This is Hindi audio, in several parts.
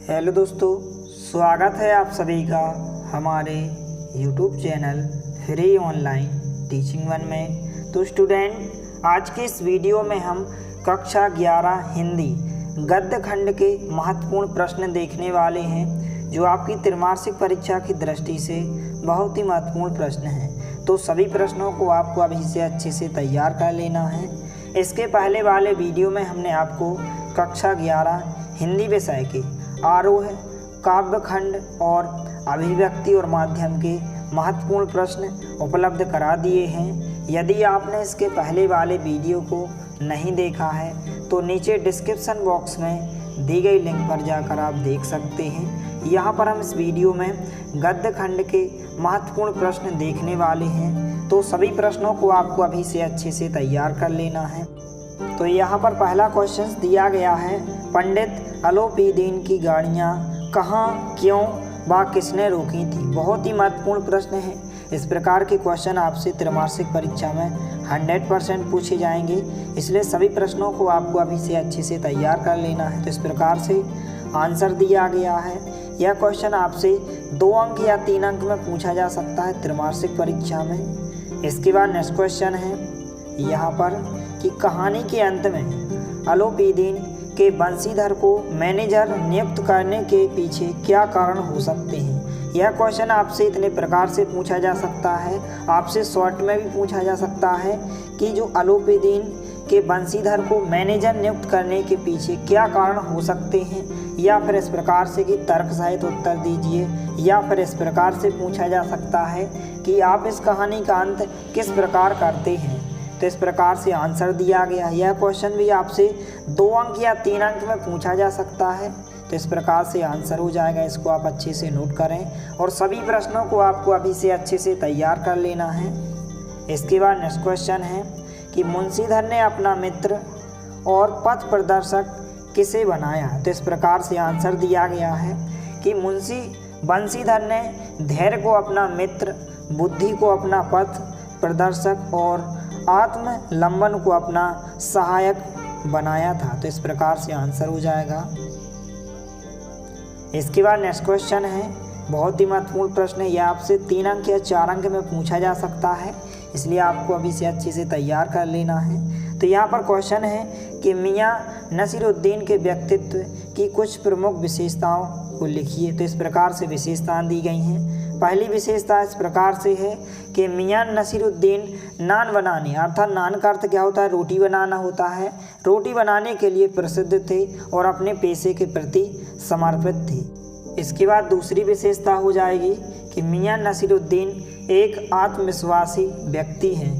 हेलो दोस्तों, स्वागत है आप सभी का हमारे YouTube channel free online teaching one में। तो स्टूडेंट, आज के इस वीडियो में हम कक्षा 11 हिंदी गद्य खंड के महत्वपूर्ण प्रश्न देखने वाले हैं, जो आपकी त्रैमासिक परीक्षा की दृष्टि से बहुत ही महत्वपूर्ण प्रश्न हैं। तो सभी प्रश्नों को आपको अभी से अच्छे से तैयार कर लेना है। इसके पहले वाले वीडियो में हमने आपको कक्षा 11 हिंदी विषय के आरोह, काव्य खंड और अभिव्यक्ति और माध्यम के महत्वपूर्ण प्रश्न उपलब्ध करा दिए हैं। यदि आपने इसके पहले वाले वीडियो को नहीं देखा है तो नीचे डिस्क्रिप्शन बॉक्स में दी गई लिंक पर जाकर आप देख सकते हैं। यहाँ पर हम इस वीडियो में गद्य खंड के महत्वपूर्ण प्रश्न देखने वाले हैं, तो सभी प्रश्नों को आपको अभी से अच्छे से तैयार कर लेना है। तो यहाँ पर पहला क्वेश्चन दिया गया है, पंडित अलोपीदीन की गाड़ियाँ कहाँ, क्यों व किसने रोकी थी। बहुत ही महत्वपूर्ण प्रश्न है। इस प्रकार के क्वेश्चन आपसे त्रैमासिक परीक्षा में 100% पूछे जाएंगे, इसलिए सभी प्रश्नों को आपको अभी से अच्छे से तैयार कर लेना है। तो इस प्रकार से आंसर दिया गया है। यह क्वेश्चन आपसे 2 अंक या 3 अंक में पूछा जा सकता है त्रैमासिक परीक्षा में। इसके बाद नेक्स्ट क्वेश्चन है यहाँ पर कि कहानी के अंत में अलोपीदीन के बंशीधर को मैनेजर नियुक्त करने के पीछे क्या कारण हो सकते हैं। यह क्वेश्चन आपसे इतने प्रकार से पूछा जा सकता है, आपसे शॉर्ट में भी पूछा जा सकता है कि जो अलोपीदीन के बंशीधर को मैनेजर नियुक्त करने के पीछे क्या कारण हो सकते हैं, या फिर इस प्रकार से कि तर्क सहित उत्तर दीजिए, या फिर इस प्रकार से पूछा जा सकता है कि आप इस कहानी का अंत किस प्रकार करते हैं। तो इस प्रकार से आंसर दिया गया। यह क्वेश्चन भी आपसे 2 अंक या 3 अंक में पूछा जा सकता है। तो इस प्रकार से आंसर हो जाएगा। इसको आप अच्छे से नोट करें और सभी प्रश्नों को आपको अभी से अच्छे से तैयार कर लेना है। इसके बाद नेक्स्ट क्वेश्चन है कि मुंशीधर ने अपना मित्र और पथ प्रदर्शक किसे बनाया। तो इस प्रकार से आंसर दिया गया है कि बंशीधर ने धैर्य को अपना मित्र, बुद्धि को अपना पथ प्रदर्शक और आत्मलंबन को अपना सहायक बनाया था। तो इस प्रकार से आंसर हो जाएगा। इसके बाद नेक्स्ट क्वेश्चन है, बहुत ही महत्वपूर्ण प्रश्न है। यह आपसे 3 अंक या 4 अंक में पूछा जा सकता है, इसलिए आपको अभी से अच्छे से तैयार कर लेना है। तो यहाँ पर क्वेश्चन है कि मियाँ नसीरुद्दीन के व्यक्तित्व की कुछ प्रमुख विशेषताओं को लिखिए। तो इस प्रकार से विशेषताएं दी गई हैं। पहली विशेषता इस प्रकार से है कि मियाँ नसीरुद्दीन नान बनाने, अर्थात नान का अर्थ क्या होता है, रोटी बनाना होता है, रोटी बनाने के लिए प्रसिद्ध थे और अपने पेशे के प्रति समर्पित थे। इसके बाद दूसरी विशेषता हो जाएगी कि मियाँ नसीरुद्दीन एक आत्मविश्वासी व्यक्ति हैं।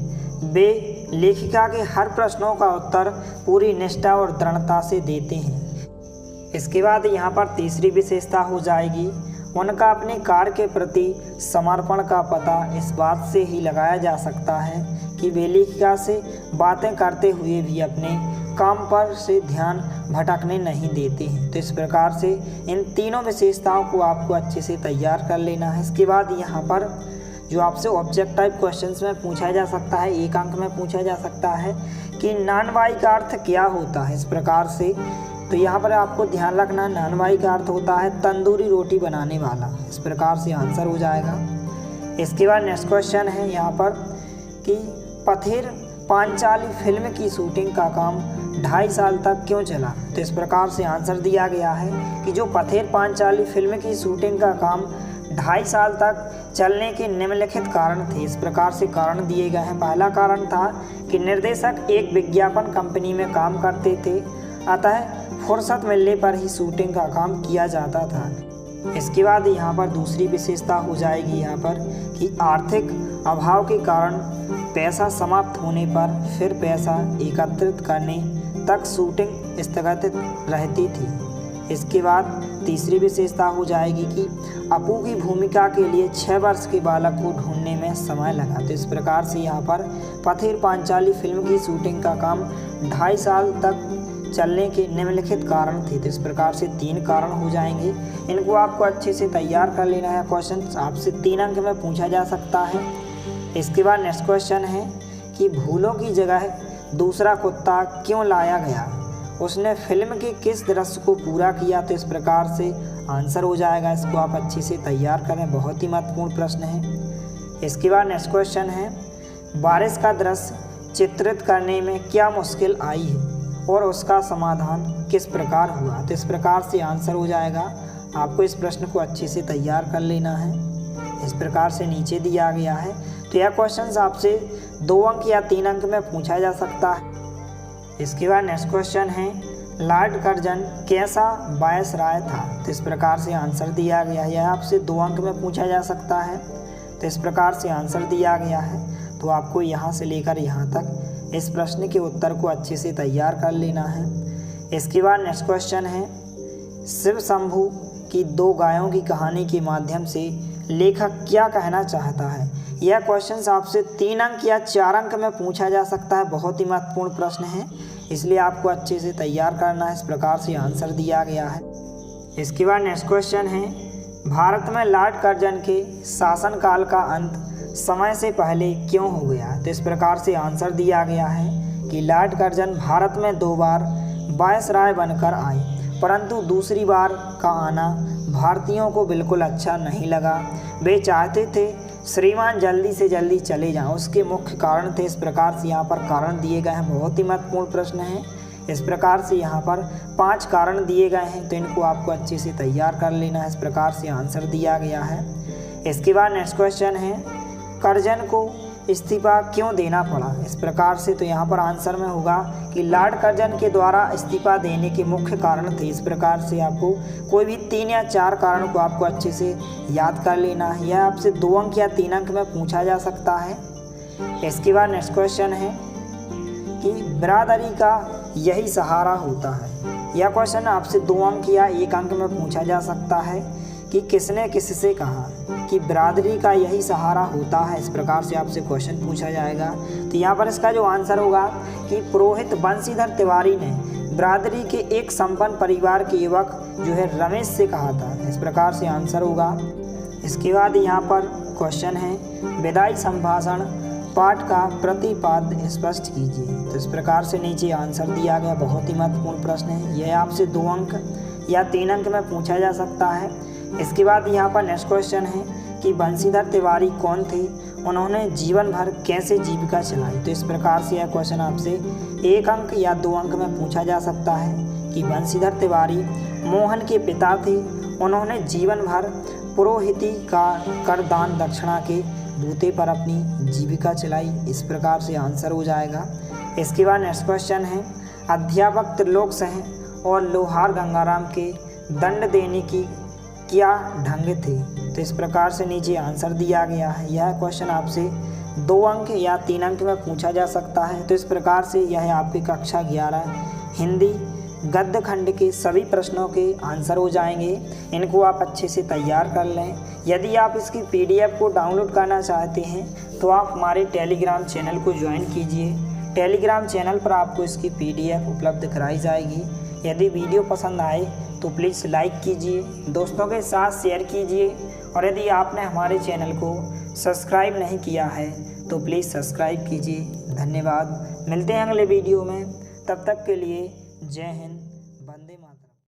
वे लेखिका के हर प्रश्नों का उत्तर पूरी निष्ठा और दृढ़ता से देते हैं। इसके बाद यहाँ पर तीसरी विशेषता हो जाएगी, उनका अपने कार्य के प्रति समर्पण का पता इस बात से ही लगाया जा सकता है कि वे लेखिका से बातें करते हुए भी अपने काम पर से ध्यान भटकने नहीं देते हैं। तो इस प्रकार से इन तीनों विशेषताओं को आपको अच्छे से तैयार कर लेना है। इसके बाद यहाँ पर जो आपसे ऑब्जेक्ट टाइप क्वेश्चंस में पूछा जा सकता है, 1 अंक में पूछा जा सकता है कि नानवाई का अर्थ क्या होता है। इस प्रकार से तो यहाँ पर आपको ध्यान रखना है, नानवाई का अर्थ होता है तंदूरी रोटी बनाने वाला। इस प्रकार से आंसर हो जाएगा। इसके बाद नेक्स्ट क्वेश्चन है यहाँ पर कि पथेर पांचाली फिल्म की शूटिंग का काम 2.5 साल तक क्यों चला। तो इस प्रकार से आंसर दिया गया है कि जो पथेर पांचाली फिल्म की शूटिंग का काम 2.5 साल तक चलने के निम्नलिखित कारण थे। इस प्रकार से कारण दिए गए हैं। पहला कारण था कि निर्देशक एक विज्ञापन कंपनी में काम करते थे, अतः फुर्सत मिलने पर ही शूटिंग का काम किया जाता था। इसके बाद यहाँ पर दूसरी विशेषता हो जाएगी यहाँ पर कि आर्थिक अभाव के कारण पैसा समाप्त होने पर फिर पैसा एकत्रित करने तक शूटिंग स्थगित रहती थी। इसके बाद तीसरी विशेषता हो जाएगी कि अपू की भूमिका के लिए 6 वर्ष के बालक को ढूंढने में समय लगा। तो इस प्रकार से यहाँ पर पथेर पांचाली फिल्म की शूटिंग का काम 2.5 साल तक चलने के निम्नलिखित कारण थे। तो इस प्रकार से 3 कारण हो जाएंगे। इनको आपको अच्छे से तैयार कर लेना है। क्वेश्चन आपसे 3 अंक में पूछा जा सकता है। इसके बाद नेक्स्ट क्वेश्चन है कि भूलों की जगह दूसरा कुत्ता क्यों लाया गया। उसने फिल्म के किस दृश्य को पूरा किया? तो इस प्रकार से आंसर हो जाएगा। इसको आप अच्छे से तैयार करें, बहुत ही महत्वपूर्ण प्रश्न है। इसके बाद नेक्स्ट क्वेश्चन है, बारिश का दृश्य चित्रित करने में क्या मुश्किल आई है और उसका समाधान किस प्रकार हुआ? तो इस प्रकार से आंसर हो जाएगा। आपको इस प्रश्न को अच्छे से तैयार कर लेना है। इस प्रकार से नीचे दिया गया है। तो यह क्वेश्चन आपसे 2 अंक या 3 अंक में पूछा जा सकता है। इसके बाद नेक्स्ट क्वेश्चन है, लॉर्ड कर्जन कैसा वायसराय था? तो इस प्रकार से आंसर दिया गया है। यह आपसे 2 अंक में पूछा जा सकता है। तो इस प्रकार से आंसर दिया गया है। तो आपको यहाँ से लेकर यहाँ तक इस प्रश्न के उत्तर को अच्छे से तैयार कर लेना है। इसके बाद नेक्स्ट क्वेश्चन है, शिव शंभू की 2 गायों की कहानी के माध्यम से लेखक क्या कहना चाहता है? यह क्वेश्चन आपसे 3 अंक या 4 अंक में पूछा जा सकता है। बहुत ही महत्वपूर्ण प्रश्न है, इसलिए आपको अच्छे से तैयार करना है। इस प्रकार से आंसर दिया गया है। इसके बाद नेक्स्ट क्वेश्चन है, भारत में लॉर्ड कर्जन के शासनकाल का अंत समय से पहले क्यों हो गया? तो इस प्रकार से आंसर दिया गया है कि लॉर्ड कर्जन भारत में 2 बार वायसराय बनकर आए, परंतु दूसरी बार का आना भारतीयों को बिल्कुल अच्छा नहीं लगा। वे चाहते थे श्रीमान जल्दी से जल्दी चले जाएं, उसके मुख्य कारण थे। इस प्रकार से यहाँ पर कारण दिए गए हैं। बहुत ही महत्वपूर्ण प्रश्न है। इस प्रकार से यहाँ पर 5 कारण दिए गए हैं, तो इनको आपको अच्छे से तैयार कर लेना है। इस प्रकार से आंसर दिया गया है। इसके बाद नेक्स्ट क्वेश्चन है, कर्जन को इस्तीफा क्यों देना पड़ा? इस प्रकार से तो यहाँ पर आंसर में होगा कि लॉर्ड कर्जन के द्वारा इस्तीफा देने के मुख्य कारण थे। इस प्रकार से आपको कोई भी 3 या 4 कारण को आपको अच्छे से याद कर लेना है। यह आपसे 2 अंक या 3 अंक में पूछा जा सकता है। इसके बाद नेक्स्ट क्वेश्चन है कि बिरादरी का यही सहारा होता है। यह क्वेश्चन आपसे 2 अंक या 1 अंक में पूछा जा सकता है कि किसने किससे कहा कि बिरादरी का यही सहारा होता है। इस प्रकार से आपसे क्वेश्चन पूछा जाएगा। तो यहाँ पर इसका जो आंसर होगा कि पुरोहित बंशीधर तिवारी ने बिरादरी के एक संपन्न परिवार के युवक जो है रमेश से कहा था। इस प्रकार से आंसर होगा। इसके बाद यहाँ पर क्वेश्चन है, विदाई संभाषण पाठ का प्रतिपाद्य स्पष्ट कीजिए। तो इस प्रकार से नीचे आंसर दिया गया। बहुत ही महत्वपूर्ण प्रश्न है। यह आपसे 2 अंक या 3 अंक में पूछा जा सकता है। इसके बाद यहाँ पर नेक्स्ट क्वेश्चन है कि बंशीधर तिवारी कौन थे? उन्होंने जीवन भर कैसे जीविका चलाई? तो इस प्रकार से यह क्वेश्चन आपसे 1 अंक या 2 अंक में पूछा जा सकता है कि बंशीधर तिवारी मोहन के पिता थे। उन्होंने जीवन भर पुरोहिती का करदान दक्षिणा के बूते पर अपनी जीविका चलाई। इस प्रकार से आंसर हो जाएगा। इसके बाद नेक्स्ट क्वेश्चन है, अध्यापक त्रिलोक सिंह और लोहार गंगाराम के दंड देने की क्या ढंग थे? तो इस प्रकार से नीचे आंसर दिया गया है। यह क्वेश्चन आपसे 2 अंक या 3 अंक में पूछा जा सकता है। तो इस प्रकार से यह आपकी कक्षा 11 हिंदी गद्य खंड के सभी प्रश्नों के आंसर हो जाएंगे। इनको आप अच्छे से तैयार कर लें। यदि आप इसकी PDF को डाउनलोड करना चाहते हैं तो आप हमारे टेलीग्राम चैनल को ज्वाइन कीजिए। टेलीग्राम चैनल पर आपको इसकी PDF उपलब्ध कराई जाएगी। यदि वीडियो पसंद आए तो प्लीज़ लाइक कीजिए, दोस्तों के साथ शेयर कीजिए, और यदि आपने हमारे चैनल को सब्सक्राइब नहीं किया है तो प्लीज़ सब्सक्राइब कीजिए। धन्यवाद। मिलते हैं अगले वीडियो में, तब तक के लिए जय हिंद।